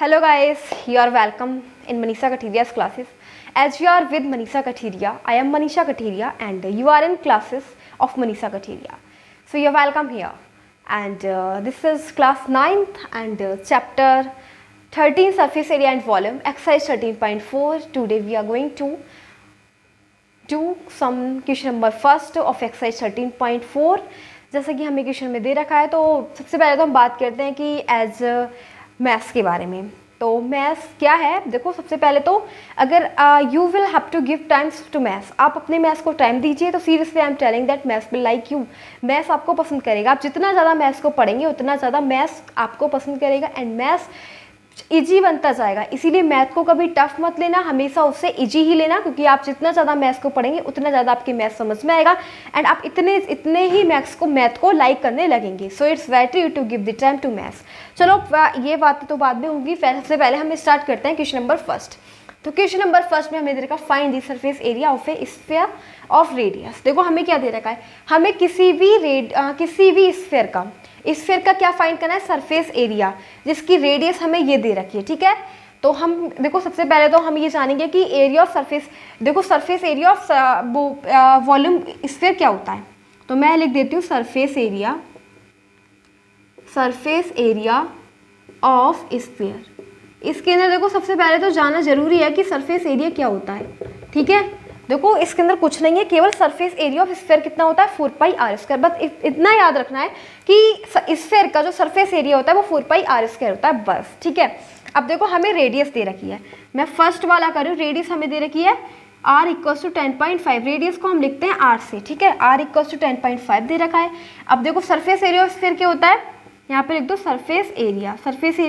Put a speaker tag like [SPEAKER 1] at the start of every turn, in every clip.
[SPEAKER 1] Hello guys, you are welcome in Manisha Kathiria's classes. As you are with Manisha Kathiria, I am Manisha Kathiria and you are in classes of Manisha Kathiria. So you are welcome here. And this is class 9th and chapter 13 surface area and volume, exercise 13.4. Today we are going to do some question number first of exercise 13.4. जैसा कि हमें question में दे रखा है, तो सबसे पहले तो हम बात करते हैं कि एज मैथ्स के बारे में। तो मैथ्स क्या है, देखो सबसे पहले तो अगर you will have to give times to maths, आप अपने मैथ्स को टाइम दीजिए तो seriously I am telling that maths will like you. Maths आपको पसंद करेगा, आप जितना ज़्यादा मैथ्स को पढ़ेंगे उतना ज़्यादा मैथ्स आपको पसंद करेगा एंड मैथ्स इजी बनता जाएगा। इसीलिए मैथ को कभी टफ मत लेना, हमेशा उससे इजी ही लेना, क्योंकि आप जितना ज़्यादा मैथ्स को पढ़ेंगे उतना ज़्यादा आपकी मैथ समझ में आएगा एंड आप इतने ही मैथ को लाइक करने लगेंगे। So it's better you to give the time to maths. चलो ये बातें तो बाद में होंगी, सबसे पहले हम स्टार्ट करते हैं क्वेश्चन नंबर फर्स्ट। तो क्वेश्चन नंबर फर्स्ट में हमें दे रखा find the surface area of A sphere of radius. देखो हमें क्या दे रखा है, हमें किसी भी स्फीयर का क्या फाइंड करना है, सरफेस एरिया, जिसकी रेडियस हमें ये दे रखी है। ठीक है, तो हम देखो सबसे पहले तो हम ये जानेंगे कि एरिया ऑफ सरफेस, देखो surface area of volume sphere क्या होता है। तो मैं लिख देती हूँ सरफेस एरिया ऑफ स्फीयर। इसके अंदर देखो सबसे पहले तो जानना जरूरी है कि सरफेस एरिया क्या होता है। ठीक है, देखो इसके अंदर कुछ नहीं है, केवल सरफेस एरिया ऑफ स्फीयर कितना होता है, 4πr²। बस इतना याद रखना है कि स्फीयर का जो सरफेस एरिया होता है वो 4πr² होता है, बस। ठीक है, अब देखो हमें रेडियस दे रखी है, मैं फर्स्ट वाला कर रही हूँ। रेडियस हमें दे रखी है r = 10.5, रेडियस को हम लिखते हैं r से। ठीक है, r = 10.5 दे रखा है। अब देखो सरफेस एरिया ऑफ स्फीयर क्या होता है, यहाँ पे लिख दो सरफेस एरिया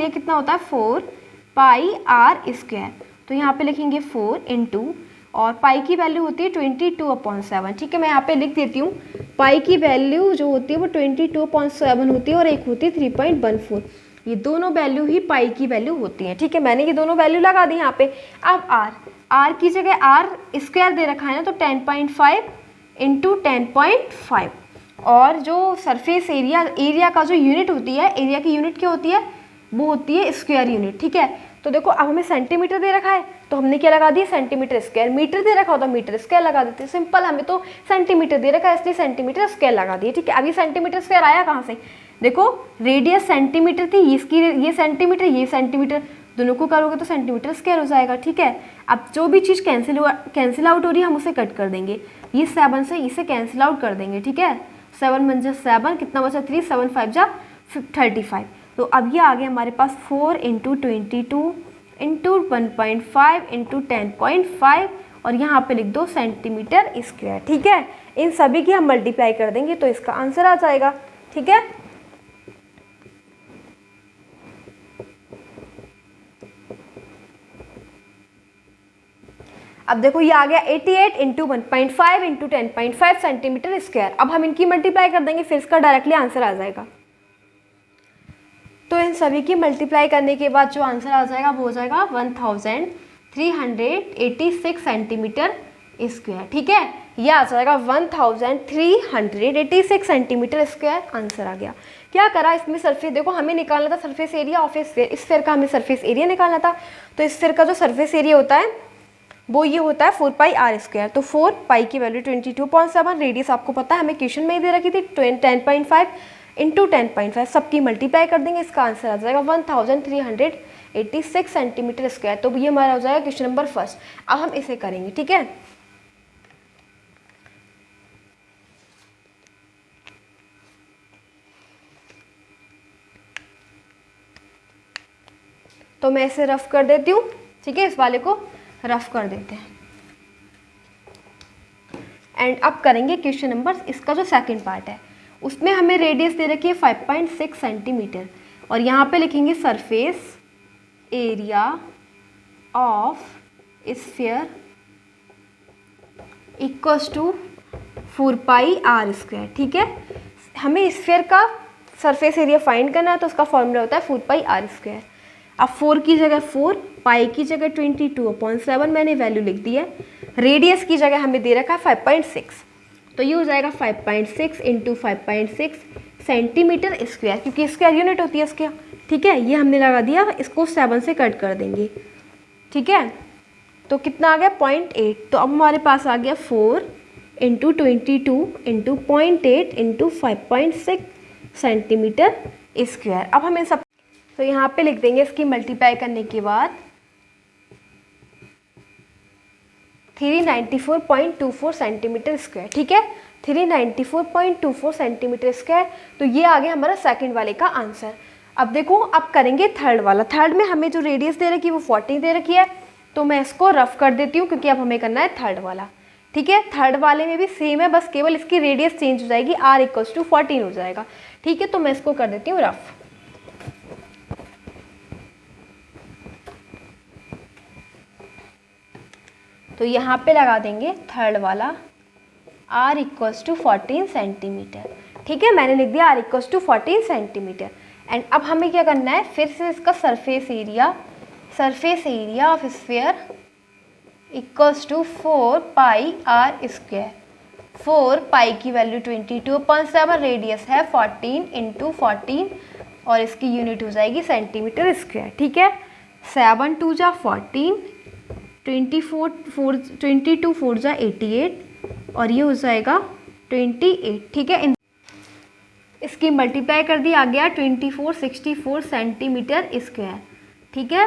[SPEAKER 1] कितना होता है 4πr²। तो यहाँ पे लिखेंगे 4 इंटू, और पाई की वैल्यू होती है 22/7। ठीक है, मैं यहाँ पे लिख देती हूँ, पाई की वैल्यू जो होती है वो 22/7 होती है और एक होती है 3.14। ये दोनों वैल्यू ही पाई की वैल्यू होती है। ठीक है, मैंने ये दोनों वैल्यू लगा दी यहाँ पे। अब आर की जगह r² दे रखा है ना, तो 10.5 इंटू 10.5। और जो सरफेस एरिया का जो यूनिट होती है, एरिया की यूनिट क्या होती है, वो होती है स्क्वायर यूनिट। ठीक है, तो देखो अब हमें सेंटीमीटर दे रखा है तो हमने क्या लगा दिया, सेंटीमीटर स्क्वायर। मीटर दे रखा होता मीटर स्क्वायर लगा देते, सिंपल। हमें तो सेंटीमीटर दे रखा है इसलिए सेंटीमीटर स्क्वायर लगा दिए। ठीक है, अब ये सेंटीमीटर स्क्वायर आया कहाँ से, देखो रेडियस सेंटीमीटर थी, इसकी ये सेंटीमीटर, दोनों को करोगे तो सेंटीमीटर स्क्वायर हो जाएगा। ठीक है, अब जो भी चीज़ कैंसिल आउट हो रही है हम उसे कट कर देंगे, ये 7 से इसे कैंसिल आउट कर देंगे। ठीक है, 7 × 7 कितना बचा 3, 7 × 5 = 35। तो अब ये आ गया हमारे पास 4 × 22 इंटू 1.5 इंटू 10.5 और यहाँ पे लिख दो सेंटीमीटर स्क्वायर। ठीक है, इन सभी की हम मल्टीप्लाई कर देंगे तो इसका आंसर आ जाएगा। ठीक है, अब देखो ये आ गया 88 इंटू 1.5 इंटू 10.5 सेंटीमीटर स्क्वायर। अब हम इनकी मल्टीप्लाई कर देंगे, फिर इसका डायरेक्टली आंसर आ जाएगा। तो इन सभी की मल्टीप्लाई करने के बाद जो आंसर आ जाएगा वो हो जाएगा 1386 सेंटीमीटर स्क्वायर। ठीक है, ये आ जाएगा 1386 सेंटीमीटर स्क्वायर, आंसर आ गया। क्या करा इसमें, सरफेस, देखो हमें निकालना था surface area of sphere, sphere का हमें सरफेस एरिया निकालना था। तो स्फीयर का जो सरफेस एरिया होता है वो ये होता है 4πr²। तो 4 पाई की वैल्यू 22/7, रेडियस आपको पता है हमें क्वेश्चन में ही दे रखी थी 10.5 इंटू 10.5, सबकी मल्टीप्लाई कर देंगे, इसका आंसर आ जाएगा 1386 सेंटीमीटर स्क्वायर। तो ये हमारा हो जाएगा क्वेश्चन नंबर फर्स्ट। अब हम इसे करेंगे। ठीक है, तो मैं इसे रफ कर देती हूँ। ठीक है, इस वाले को रफ कर देते हैं एंड अब करेंगे क्वेश्चन नंबर, इसका जो सेकंड पार्ट है उसमें हमें रेडियस दे रखी है 5.6 सेंटीमीटर और यहाँ पे लिखेंगे surface area of sphere = 4πr²। ठीक है, हमें स्फीयर का सरफेस एरिया फाइंड करना है तो उसका फॉर्मूला होता है 4πr²। अब 4 की जगह 4, पाई की जगह 22/7 मैंने वैल्यू लिख दी है, रेडियस की जगह हमें दे रखा है 5.6, तो ये हो जाएगा 5.6 इंटू 5.6 सेंटीमीटर स्क्वायर, क्योंकि स्क्वायर यूनिट होती है इसके। ठीक है, ये हमने लगा दिया, इसको 7 से कट कर देंगे। ठीक है, तो कितना आ गया 0.8। तो अब हमारे पास आ गया 4 into 22 into 0.8 into 5.6 centimetre square. अब हम इन सब तो यहाँ पे लिख देंगे, इसकी मल्टीप्लाई करने के बाद 394.24 सेंटीमीटर स्क्वायर। ठीक है, 394.24 सेंटीमीटर स्क्वायर। तो ये आ गया हमारा सेकंड वाले का आंसर। अब देखो, अब करेंगे थर्ड वाला। थर्ड में हमें जो रेडियस दे रखी है वो 14 दे रखी है, तो मैं इसको रफ कर देती हूँ क्योंकि अब हमें करना है थर्ड वाला। ठीक है, थर्ड वाले में भी सेम है, बस केवल इसकी रेडियस चेंज हो जाएगी, r = 14 हो जाएगा। ठीक है, तो मैं इसको कर देती हूँ रफ। तो यहाँ पे लगा देंगे थर्ड वाला r = 14 सेंटीमीटर। ठीक है, मैंने लिख दिया r = 14 सेंटीमीटर। एंड अब हमें क्या करना है, फिर से इसका surface area of sphere = 4 pi r square. 4 पाई की वैल्यू 22/7, रेडियस है 14 इंटू 14 और इसकी यूनिट हो जाएगी सेंटीमीटर स्क्वायर। ठीक है, 7 2 जा 14, 22 4 जा 88 और ये हो जाएगा 28। ठीक है, इसकी मल्टीप्लाई कर दी, आ गया 2464 सेंटीमीटर स्क्वायर। ठीक है,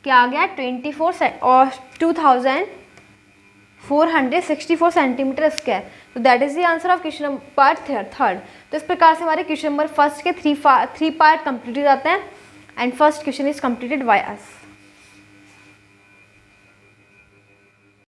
[SPEAKER 1] क्या आ गया 2464 सेंटीमीटर स्क्वायर। तो that is the answer of question number part third. तो इस प्रकार से हमारे क्वेश्चन नंबर फर्स्ट के थ्री पार्ट कंप्लीट हो जाते हैं and first question is completed by us.